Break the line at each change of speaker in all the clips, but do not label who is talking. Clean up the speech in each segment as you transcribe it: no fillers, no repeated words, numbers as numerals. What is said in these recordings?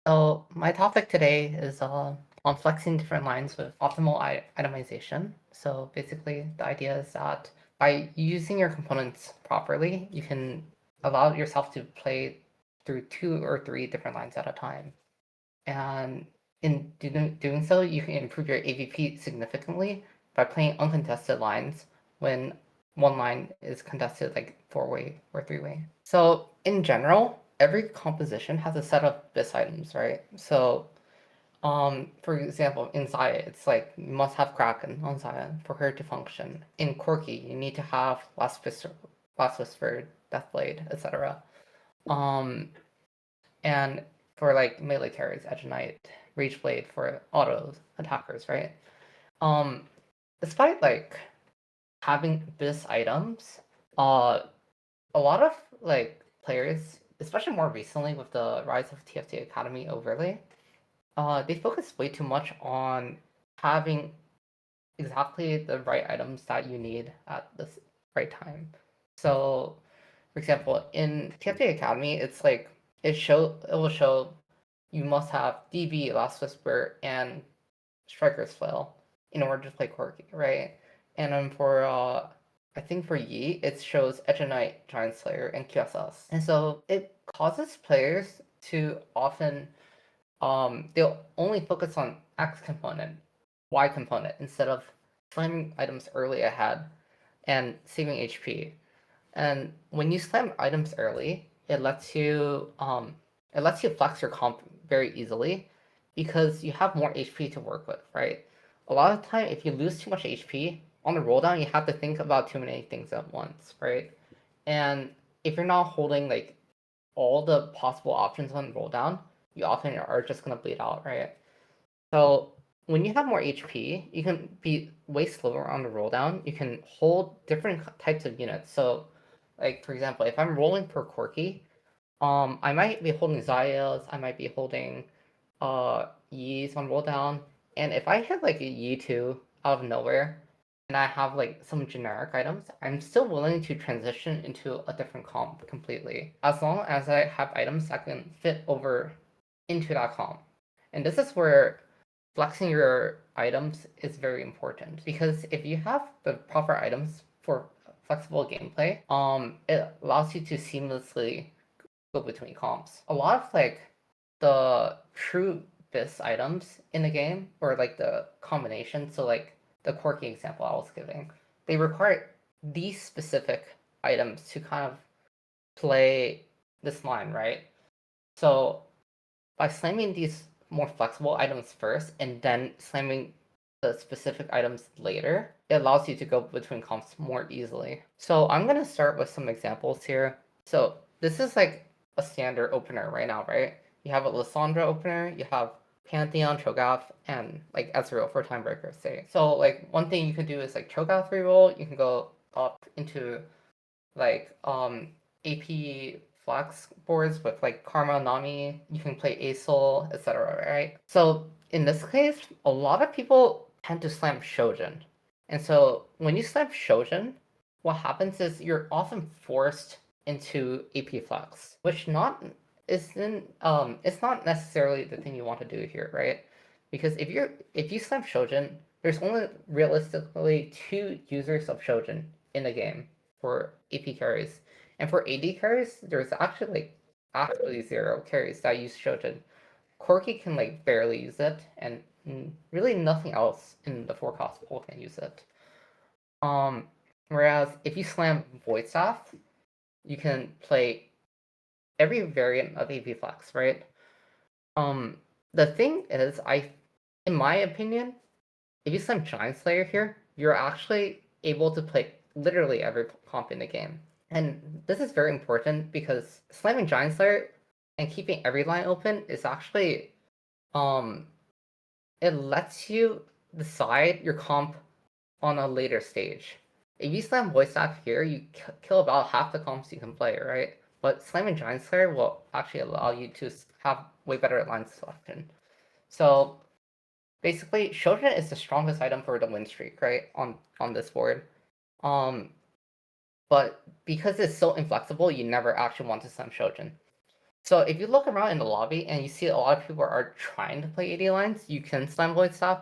So my topic today is on flexing different lines with optimal itemization. So basically, the idea is that by using your components properly, you can allow yourself to play through 2 or 3 different lines at a time. And in doing so, you can improve your AVP significantly by playing uncontested lines when one line is contested like 4-way or 3-way. So in general, every composition has a set of BIS items, right? So for example, in Xayah, it's like you must have Kraken on Xayah for her to function. In Corki, you need to have Last Whisper, Deathblade, etc. Um, and for like melee carries, Edge Knight, Rage Blade for auto attackers, right? Um, Despite like having BIS items, a lot of like players, especially more recently with the rise of TFT Academy overlay, they focus way too much on having exactly the right items that you need at the right time. So, for example, in TFT Academy, it's like it will show you must have DB, Last Whisper, and Striker's Flail in order to play Corki, right? And then for I think for Yi, it shows Edge Knight, Giant Slayer, and QSS. And so it causes players to often they'll only focus on X component, Y component, instead of slamming items early ahead and saving HP. And when you slam items early, it lets you flex your comp very easily because you have more HP to work with, right? A lot of the time, if you lose too much HP on the roll down, you have to think about too many things at once, right? And if you're not holding like all the possible options on roll down, you often are just gonna bleed out, right? So when you have more HP, you can be way slower on the roll down. You can hold different types of units. So, like for example, if I'm rolling per Corki, I might be holding Zayas, I might be holding Yis on roll down, and if I hit like a Yi 2 out of nowhere, and I have like some generic items, I'm still willing to transition into a different comp completely, as long as I have items that can fit over into that comp. And this is where flexing your items is very important, because if you have the proper items for flexible gameplay, it allows you to seamlessly go between comps. A lot of like the true BIS items in the game, or like the combination, so like the Corki example I was giving, they require these specific items to kind of play this line, right? So by slamming these more flexible items first and then slamming the specific items later, it allows you to go between comps more easily. So I'm gonna start with some examples here. So this is like a standard opener right now, right? You have a Lissandra opener, you have Pantheon, Cho'Gath, and like Ezreal for Timebreaker, say. So like one thing you can do is like Cho'Gath reroll, you can go up into like AP flex boards with like Karma, Nami, you can play Asol, etc. Right? So in this case, a lot of people tend to slam Shojin. And so when you slam Shojin, what happens is you're often forced into AP flex, which not isn't it's not necessarily the thing you want to do here, right? Because if you slam Shojin, there's only realistically 2 users of Shojin in the game for AP carries. And for AD carries, there's actually 0 carries that use Shojin. Corki can like barely use it, and really nothing else in the forecast pool can use it. Whereas if you slam Void Staff, you can play every variant of AP Flex, right? The thing is, in my opinion, if you slam Giant Slayer here, you're actually able to play literally every comp in the game. And this is very important because slamming Giant Slayer and keeping every line open is actually it lets you decide your comp on a later stage. If you slam Voice Staff here, you kill about half the comps you can play, right? But slamming Giant Slayer will actually allow you to have way better line selection. So basically, Shojin is the strongest item for the win streak, right? On this board. But because it's so inflexible, you never actually want to slam Shojin. So if you look around in the lobby and you see a lot of people are trying to play AD lines, you can slam Void Staff,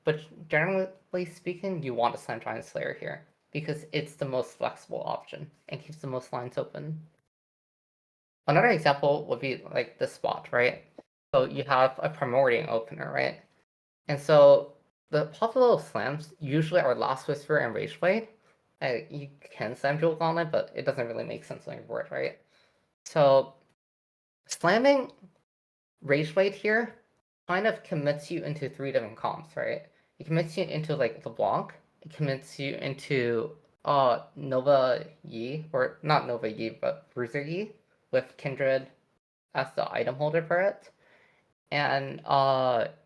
but generally speaking, you want to slam Giant Slayer here because it's the most flexible option and keeps the most lines open. Another example would be like this spot, right? So you have a Primordial opener, right? And so the popular slams usually are Last Whisper and Rageblade. You can slam Jewel Gauntlet, but it doesn't really make sense on your board, right? So slamming Rageblade here kind of commits you into 3 different comps, right? It commits you into like LeBlanc, it commits you into Nova Yi, or not Nova Yi, but Bruiser Yi, with Kindred as the item holder for it. And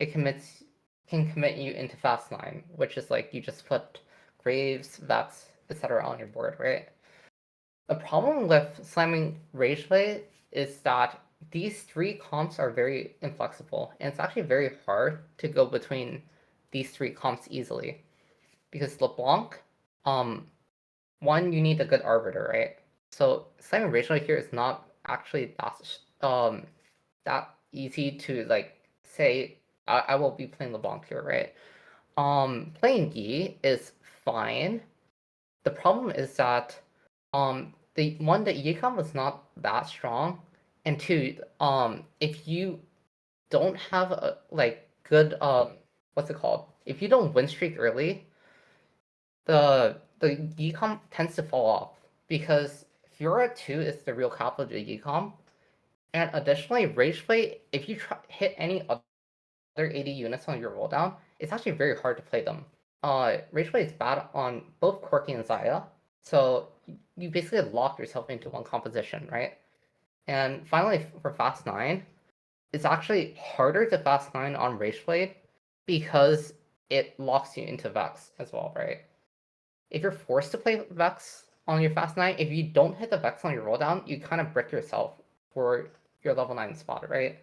it can commit you into Fast 9, which is like you just put Graves, Vex, etc. on your board, right? The problem with slamming Rageblade is that these 3 comps are very inflexible, and it's actually very hard to go between these 3 comps easily. Because LeBlanc, one, you need a good Arbiter, right? So slamming Rageblade here is not actually that easy to like say I will be playing LeBlanc here, right? Playing Yi is fine. The problem is that the Yikon was not that strong, and two, if you don't have a like good what's it called? If you don't win streak early, the Yikon tends to fall off because Fiora 2 is the real capital of the Yikon, and additionally, Rageblade, if you hit any other 80 units on your rolldown, it's actually very hard to play them. Rageblade is bad on both Corki and Zaya, so you basically lock yourself into one composition, right? And finally, for Fast 9, it's actually harder to Fast 9 on Rageblade because it locks you into Vex as well, right? If you're forced to play Vex on your Fast 9, if you don't hit the Vex on your rolldown, you kind of brick yourself for your level 9 spot, right?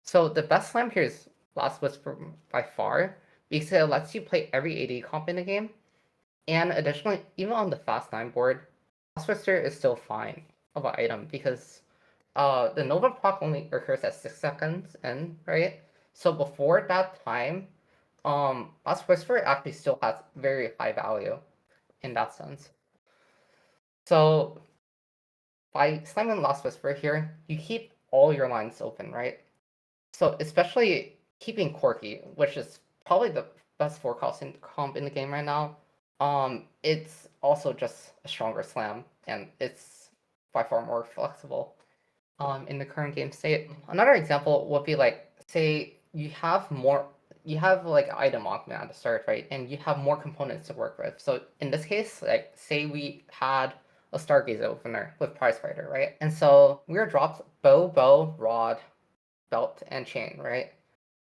So the best slam here is Last Whisper by far, because it lets you play every AD comp in the game. And additionally, even on the Fast 9 board, Last Whisper is still fine of an item because the Nova proc only occurs at 6 seconds in, right? So before that time, Last Whisper actually still has very high value in that sense. So by slamming Last Whisper here, you keep all your lines open, right? So especially keeping Corki, which is probably the best forecasting comp in the game right now, it's also just a stronger slam, and it's by far more flexible in the current game state. Another example would be like, say you have like item augment at the start, right? And you have more components to work with. So in this case, like say we had a Stargaze opener with Prizefighter, right? And so we were dropped bow, rod, belt, and chain, right?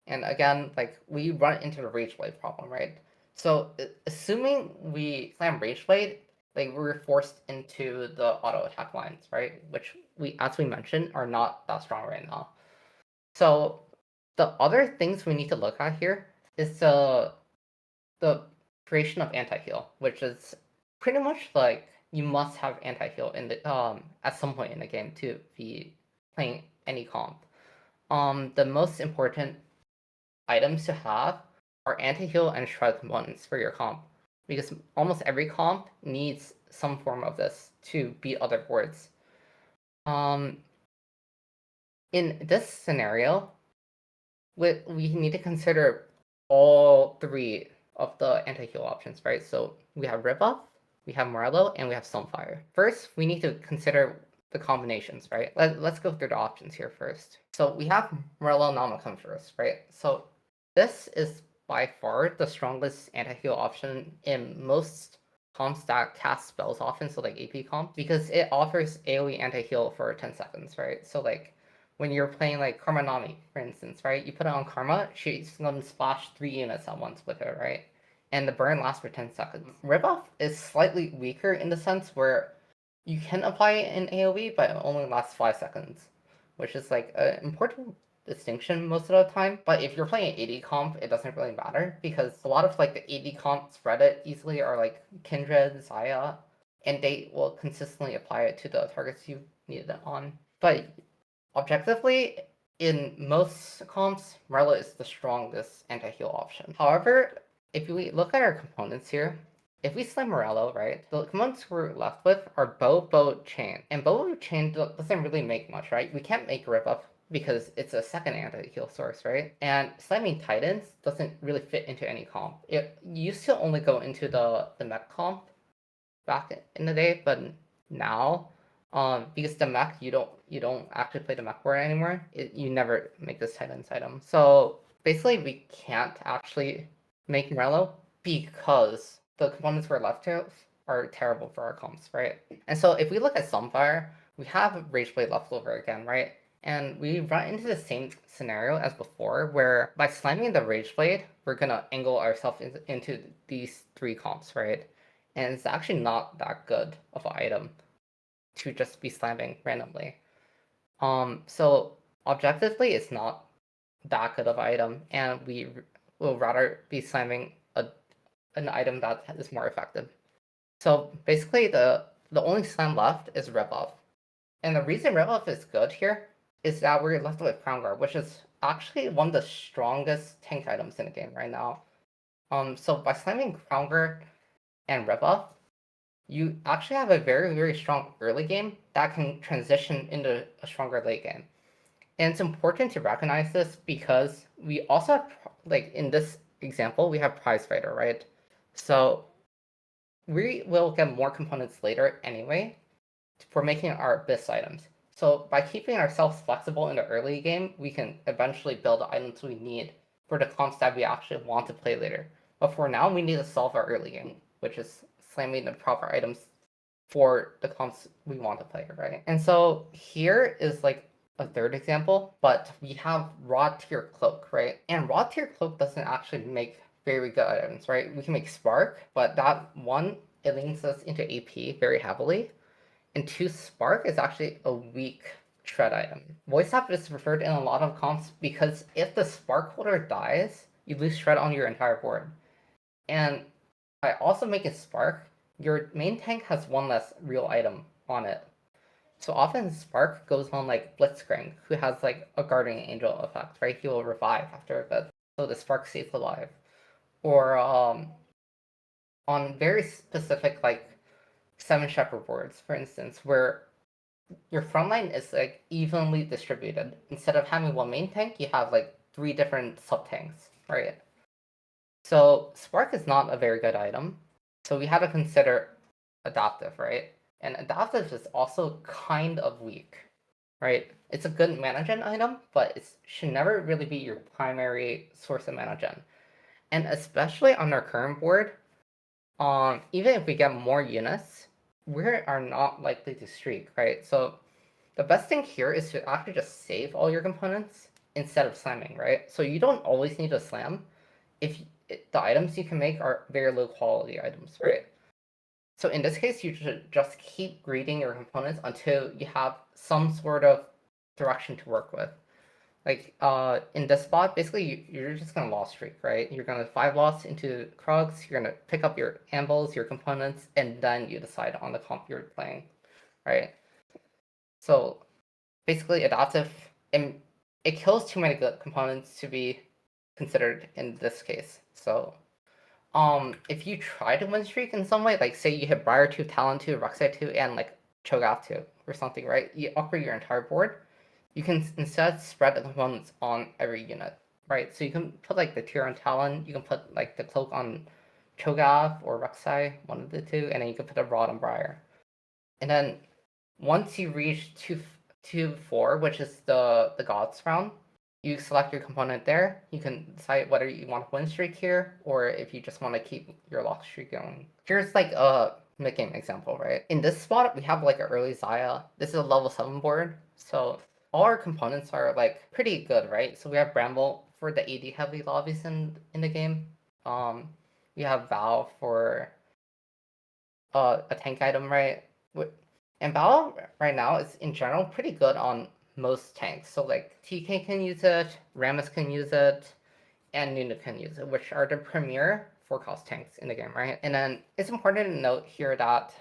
And again, like we run into the Rageblade problem, right? So assuming we slam Rageblade, like we're forced into the auto attack lines, right? Which as we mentioned, are not that strong right now. So the other things we need to look at here is the creation of anti-heal, which is pretty much like you must have anti-heal in the at some point in the game to be playing any comp. The most important items to have are anti-heal and shred components for your comp, because almost every comp needs some form of this to beat other boards. In this scenario, we need to consider all 3 of the anti-heal options, right? So we have Ribuff, we have Morello, and we have Sunfire. First, we need to consider the combinations, right? Let's go through the options here first. So we have Morello Namacon first, right? So this is by far the strongest anti-heal option in most comps that cast spells often, so like AP comp, because it offers AoE anti-heal for 10 seconds, right? So like when you're playing like Karma Nami, for instance, right? You put it on Karma, she's gonna splash 3 units at once with her, right? And the burn lasts for 10 seconds. Ribuff is slightly weaker in the sense where you can apply it in AoE, but it only lasts 5 seconds, which is like an important distinction most of the time. But if you're playing an AD comp, it doesn't really matter because a lot of like the AD comp spread it easily are like Kindred, Zaya, and they will consistently apply it to the targets you need it on. But Objectively, in most comps, Marlow is the strongest anti-heal option. However, if we look at our components here, if we select Morello, right, the components we're left with are bow, chain. And bow, chain doesn't really make much, right? We can't make rip up because it's a second anti-heal source, right? And slamming Titans doesn't really fit into any comp. It used to only go into the mech comp back in the day, but now, because the mech you don't actually play the mech war anymore, you never make this Titans item. So basically, we can't actually make Morello because the components we're left to are terrible for our comps, right? And so if we look at Sunfire, we have Rageblade left over again, right? And we run into the same scenario as before, where by slamming the Rageblade, we're gonna angle ourselves into these three comps, right? And it's actually not that good of an item to just be slamming randomly. So objectively, it's not that good of an item, and we will rather be slamming an item that is more effective. So basically, the only slam left is Rebuff. And the reason Rebuff is good here is that we're left with Crown Guard, which is actually one of the strongest tank items in the game right now. So by slamming Crown Guard and Rebuff, you actually have a very, very strong early game that can transition into a stronger late game. And it's important to recognize this because we also have, like in this example, we have Prize Fighter, right? So we will get more components later anyway for making our best items. So by keeping ourselves flexible in the early game, we can eventually build the items we need for the comps that we actually want to play later. But for now, we need to solve our early game, which is slamming the proper items for the comps we want to play, right? And so here is like a third example, but we have raw tier cloak, right? And raw tier cloak doesn't actually make very good items, right? We can make spark, but that one, it links us into AP very heavily. And two, spark is actually a weak shred item. Voice tap is preferred in a lot of comps because if the spark holder dies, you lose shred on your entire board. And by also making spark, your main tank has one less real item on it. So often Spark goes on like Blitzcrank, who has like a Guardian Angel effect, right? He will revive after a bit, so the Spark stays alive. Or on very specific like Seven Shepherd boards, for instance, where your frontline is like evenly distributed. Instead of having one main tank, you have like three different sub tanks, right? So Spark is not a very good item. So we have to consider adaptive, right? And adaptive is also kind of weak, right? It's a good mana gen item, but it should never really be your primary source of mana gen. And especially on our current board, even if we get more units, we are not likely to streak, right? So the best thing here is to actually just save all your components instead of slamming, right? So you don't always need to slam if the items you can make are very low quality items, right? So in this case, you should just keep greeting your components until you have some sort of direction to work with. Like in this spot, basically you're just gonna loss streak, right? You're gonna 5 loss into Krugs, you're gonna pick up your anvils, your components, and then you decide on the comp you're playing, right? So basically adaptive, and it kills too many good components to be considered in this case. So if you try to win streak in some way, like say you hit Briar 2, Talon 2, Rek'Sai 2, and like Cho'Gath 2 or something, right? You upgrade your entire board. You can instead spread the components on every unit, right? So you can put like the tier on Talon, you can put like the cloak on Cho'Gath or Rek'Sai, one of the two, and then you can put a rod on Briar. And then once you reach 2-4, which is the gods round, you select your component there. You can decide whether you want to win streak here, or if you just want to keep your lock streak going. Here's like a mid-game example, right? In this spot, we have like an early Xayah. This is a level 7 board, so all our components are like pretty good, right? So we have Bramble for the AD heavy lobbies in the game. We have Val for a tank item, right? And Val right now is in general pretty good on most tanks. So like TK can use it, Rammus can use it, and Nunu can use it, which are the premier 4-cost tanks in the game, right? And then it's important to note here that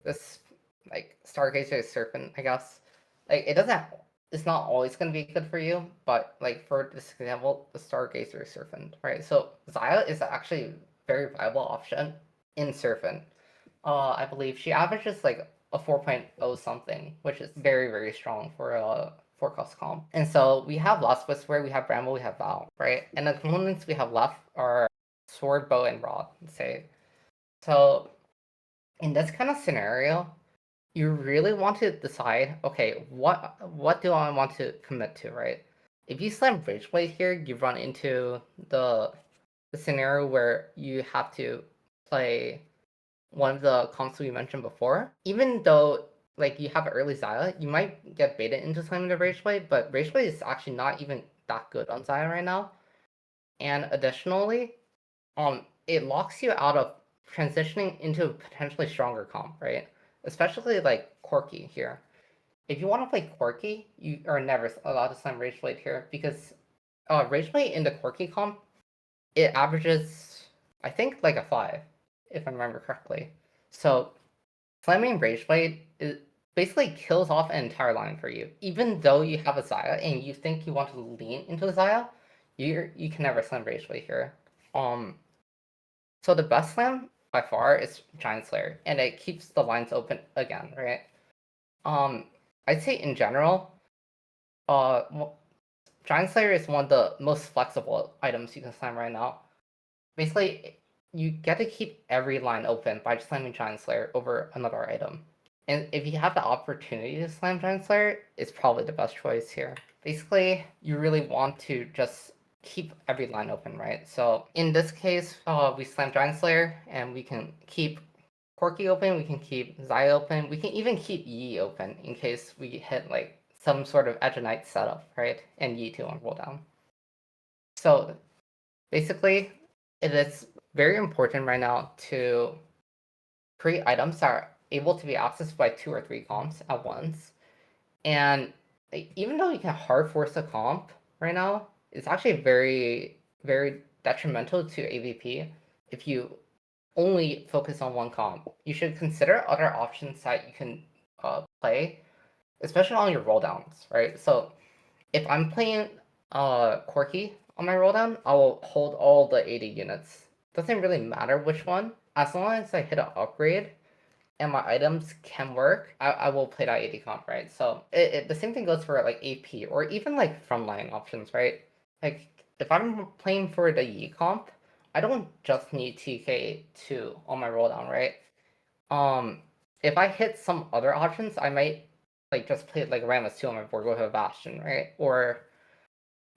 this like Stargazer Serpent, I guess, like it doesn't is not always going to be good for you, but like for this example, the Stargazer Serpent, right? So Xayah is actually a very viable option in Serpent. I believe she averages like a 4.0 something, which is very, very strong for a forecast comp. And so we have Last Whisper, we have Bramble, we have Val, right? And the components we have left are Sword, Bow, and Rod, say. So in this kind of scenario, you really want to decide, okay, what do I want to commit to, right? If you slam Rageblade here, you run into the scenario where you have to play one of the comps we mentioned before. Even though like you have early Xayah, you might get baited into slamming the Rageblade, but Rageblade is actually not even that good on Xayah right now. And additionally, it locks you out of transitioning into a potentially stronger comp, right? Especially like Corki here. If you want to play Corki, you are never allowed to slam Rageblade here because Rageblade in the Corki comp, it averages, I think, like a 5, if I remember correctly. So slamming Rageblade is basically kills off an entire line for you. Even though you have a Xayah and you think you want to lean into the Xayah, you can never slam Rageblade here. So the best slam by far is Giant Slayer, and it keeps the lines open again, right? I'd say in general, uh, Giant Slayer is one of the most flexible items you can slam right now. Basically, you get to keep every line open by just slamming Giant Slayer over another item. And if you have the opportunity to slam Giant Slayer, it's probably the best choice here. Basically, you really want to just keep every line open, right? So in this case, we slam Giant Slayer, and we can keep Corki open, we can keep Xayah open, we can even keep Yi open in case we hit like some sort of Edge of Night setup, right? And Yi 2 on rolldown. So basically, it is very important right now to create items that are able to be accessed by 2 or 3 comps at once. And even though you can hard force a comp right now, it's actually very, very detrimental to AVP if you only focus on one comp. You should consider other options that you can play, especially on your rolldowns, right? So if I'm playing Corki on my rolldown, I will hold all the 80 units. Doesn't really matter which one. As long as I hit an upgrade and my items can work, I will play that 80 comp, right? So the same thing goes for like AP or even like frontline options, right? Like if I'm playing for the Yi comp, I don't just need TK2 on my rolldown, right? If I hit some other options, I might like just play like Rammus 2 on my board with a Bastion, right? Or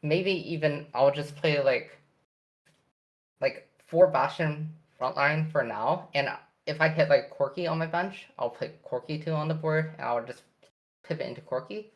maybe even I'll just play like 4 Bastion frontline for now, and if I hit like Corki on my bench, I'll play Corki 2 on the board, and I'll just pivot into Corki.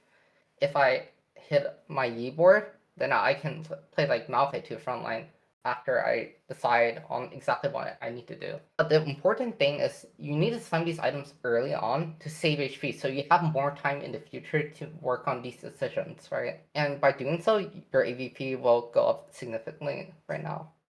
If I hit my Yi board, then I can play like Malphite 2 frontline after I decide on exactly what I need to do. But the important thing is you need to slam these items early on to save HP, so you have more time in the future to work on these decisions, right? And by doing so, your AVP will go up significantly right now.